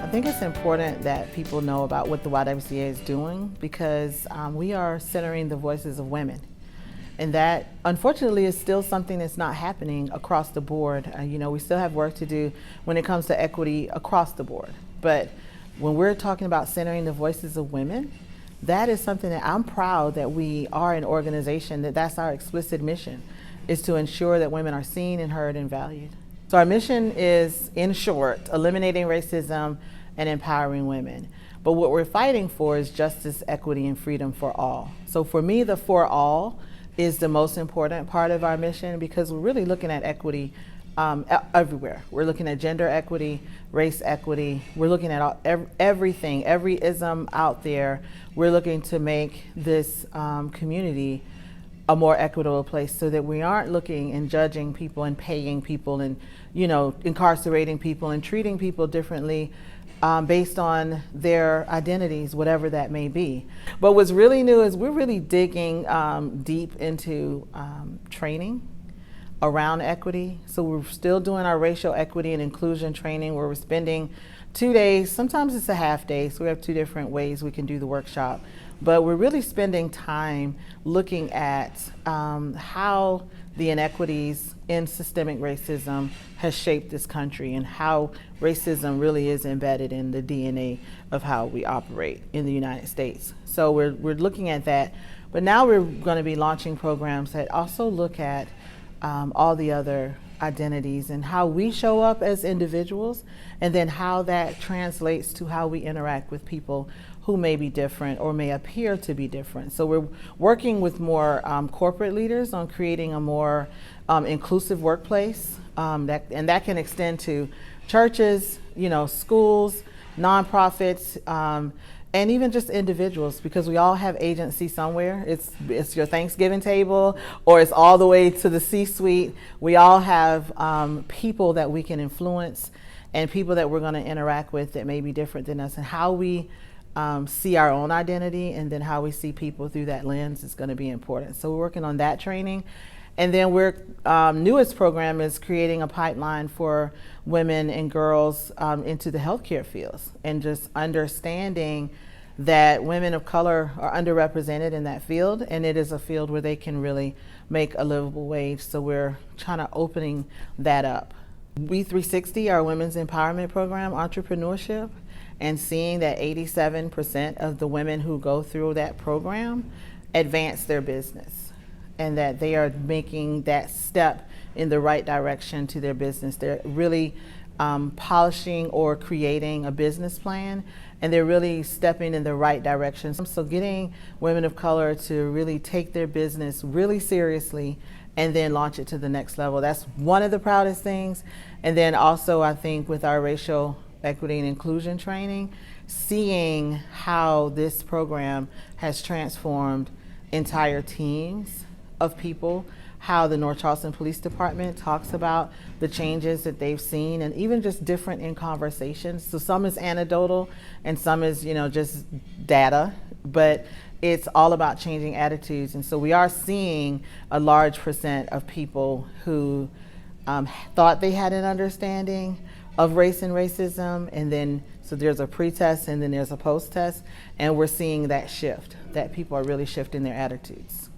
think it's important that people know about what the YWCA is doing because we are centering the voices of women. And that, unfortunately, is still something that's not happening across the board. We still have work to do when it comes to equity across the board. But when we're talking about centering the voices of women, that is something that I'm proud that we are an organization that's our explicit mission, is to ensure that women are seen and heard and valued. So our mission is, in short, eliminating racism and empowering women. But what we're fighting for is justice, equity, and freedom for all. So for me, the for all is the most important part of our mission because we're really looking at equity everywhere. We're looking at gender equity, race equity. We're looking at everything, every ism out there. We're looking to make this community a more equitable place so that we aren't looking and judging people and paying people and incarcerating people and treating people differently based on their identities, whatever that may be. But what's really new is we're really digging deep into training around equity. So we're still doing our racial equity and inclusion training where we're spending 2 days, sometimes it's a half day, so we have 2 different ways we can do the workshop. But we're really spending time looking at how the inequities in systemic racism has shaped this country and how racism really is embedded in the DNA of how we operate in the United States. So we're looking at that, but now we're going to be launching programs that also look at all the other identities and how we show up as individuals, and then how that translates to how we interact with people who may be different or may appear to be different. So we're working with more corporate leaders on creating a more inclusive workplace, and that can extend to churches, schools, nonprofits, and even just individuals, because we all have agency somewhere. It's your Thanksgiving table, or it's all the way to the C-suite. We all have people that we can influence and people that we're going to interact with that may be different than us, and how we see our own identity and then how we see people through that lens is going to be important. So we're working on that training. And then we're newest program is creating a pipeline for women and girls into the healthcare fields, and just understanding that women of color are underrepresented in that field, and it is a field where they can really make a livable wage. So we're trying to opening that up. We360, our women's empowerment program, entrepreneurship, and seeing that 87% of the women who go through that program advance their business, and that they are making that step in the right direction to their business. They're really polishing or creating a business plan, and they're really stepping in the right direction. So getting women of color to really take their business really seriously and then launch it to the next level. That's one of the proudest things. And then also, I think with our racial equity and inclusion training, seeing how this program has transformed entire teams of people, how the North Charleston Police Department talks about the changes that they've seen, and even just different in conversations. So some is anecdotal and some is, just data, but it's all about changing attitudes. And so we are seeing a large percent of people who thought they had an understanding of race and racism, and then so there's a pre-test and then there's a post-test, and we're seeing that shift, that people are really shifting their attitudes.